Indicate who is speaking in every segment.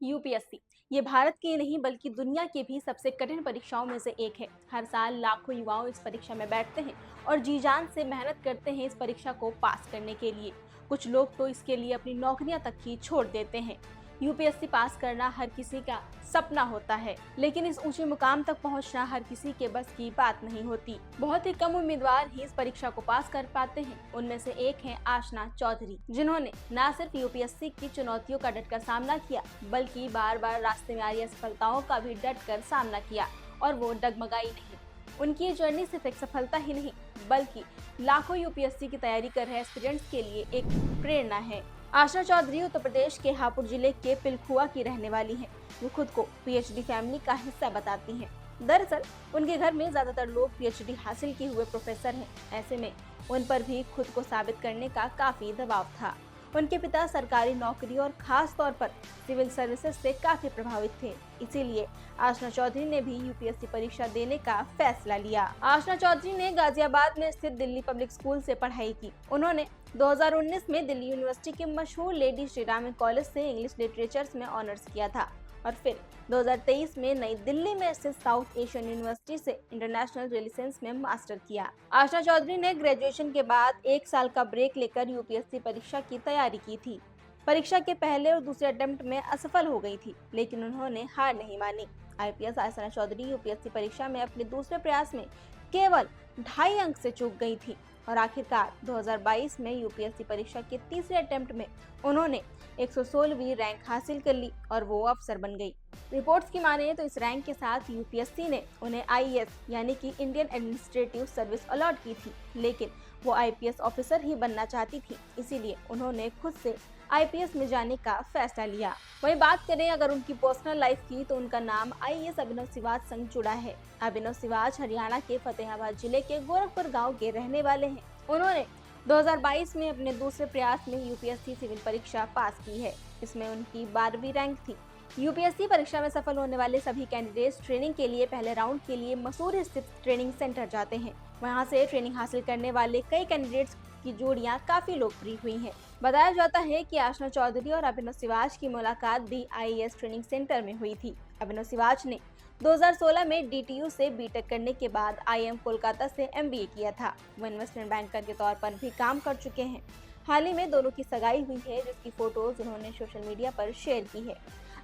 Speaker 1: UPSC ये भारत की नहीं बल्कि दुनिया की भी सबसे कठिन परीक्षाओं में से एक है। हर साल लाखों युवाओं इस परीक्षा में बैठते हैं और जी जान से मेहनत करते हैं इस परीक्षा को पास करने के लिए। कुछ लोग तो इसके लिए अपनी नौकरियां तक ही छोड़ देते हैं। यूपीएससी पास करना हर किसी का सपना होता है, लेकिन इस ऊंचे मुकाम तक पहुंचना हर किसी के बस की बात नहीं होती। बहुत ही कम उम्मीदवार ही इस परीक्षा को पास कर पाते हैं। उनमें से एक है आशना चौधरी, जिन्होंने न सिर्फ यूपीएससी की चुनौतियों का डटकर सामना किया, बल्कि बार बार रास्ते में आ रही असफलताओं का भी डटकर सामना किया और वो डगमगाई नहीं। उनकी ये जर्नी सिर्फ एक सफलता ही नहीं, बल्कि लाखों यूपीएससी की तैयारी कर रहे एस्पिरेंट्स के लिए एक प्रेरणा है। आशा चौधरी उत्तर प्रदेश के हापुड़ जिले के पिलखुआ की रहने वाली हैं। वो खुद को पीएचडी फैमिली का हिस्सा बताती हैं। दरअसल उनके घर में ज्यादातर लोग पीएचडी हासिल किए हुए प्रोफेसर हैं। ऐसे में उन पर भी खुद को साबित करने का काफी दबाव था। उनके पिता सरकारी नौकरी और खास तौर पर सिविल सर्विसेज से काफी प्रभावित थे, इसीलिए आशना चौधरी ने भी यूपीएससी परीक्षा देने का फैसला लिया। आशना चौधरी ने गाजियाबाद में स्थित दिल्ली पब्लिक स्कूल से पढ़ाई की। उन्होंने 2019 में दिल्ली यूनिवर्सिटी के मशहूर लेडी श्रीराम कॉलेज से इंग्लिश लिटरेचर्स में ऑनर्स किया था और फिर 2023 में नई दिल्ली में स्थित साउथ एशियन यूनिवर्सिटी से इंटरनेशनल रिलेशंस में मास्टर किया। आशा चौधरी ने ग्रेजुएशन के बाद एक साल का ब्रेक लेकर यूपीएससी परीक्षा की तैयारी की थी। परीक्षा के पहले और दूसरे अटेम्प्ट में असफल हो गई थी, लेकिन उन्होंने हार नहीं मानी। आईपीएस आशना चौधरी यूपीएससी परीक्षा में अपने दूसरे प्रयास में केवल 2.5 अंक से चूक गई थी और आखिरकार 2022 में यूपीएससी परीक्षा के तीसरे अटेम्प्ट में उन्होंने 116वीं रैंक हासिल कर ली और वो अफसर बन गई। रिपोर्ट्स की माने तो इस रैंक के साथ यूपीएससी ने उन्हें आईएएस यानी कि इंडियन एडमिनिस्ट्रेटिव सर्विस अलॉट की थी, लेकिन वो आईपीएस ऑफिसर ही बनना चाहती थी, इसीलिए उन्होंने खुद से आईपीएस में जाने का फैसला लिया। वही बात करें अगर उनकी पर्सनल लाइफ की, तो उनका नाम आईएएस अभिनव सिवाज संग जुड़ा है। अभिनव सिवाज हरियाणा के फतेहाबाद जिले के गोरखपुर गांव के रहने वाले हैं। उन्होंने 2022 में अपने दूसरे प्रयास में यूपीएससी सिविल परीक्षा पास की है। इसमें उनकी 12वीं रैंक थी। यूपीएससी परीक्षा में सफल होने वाले सभी कैंडिडेट्स ट्रेनिंग के लिए पहले राउंड के लिए मसूरी स्थित ट्रेनिंग सेंटर जाते हैं। वहां से ट्रेनिंग हासिल करने वाले कई कैंडिडेट्स की जोड़ियां काफी लोकप्रिय हुई हैं। बताया जाता है कि आशना चौधरी और अभिनव सिवाज की मुलाकात भी आईएएस ट्रेनिंग सेंटर में हुई थी। अभिनव सिवाज ने 2016 में डीटीयू से बीटेक करने के बाद आईएम कोलकाता से एमबीए किया था। वो इन्वेस्टमेंट बैंकर के तौर पर भी काम कर चुके हैं। हाल ही में दोनों की सगाई हुई है, जिसकी फोटोज उन्होंने सोशल मीडिया पर शेयर की है।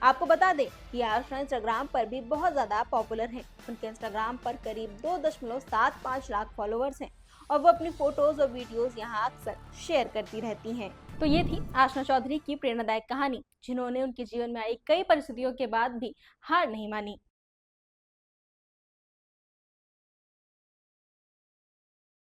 Speaker 1: आपको बता दें कि आशना इंस्टाग्राम पर भी बहुत ज्यादा पॉपुलर हैं। उनके इंस्टाग्राम पर करीब 2.75 लाख फॉलोअर्स हैं और वो अपनी फोटोज और वीडियोस यहाँ अक्सर शेयर करती रहती हैं। तो ये थी आशना चौधरी की प्रेरणादायक कहानी, जिन्होंने उनके जीवन में आई कई परिस्थितियों के बाद भी हार नहीं मानी।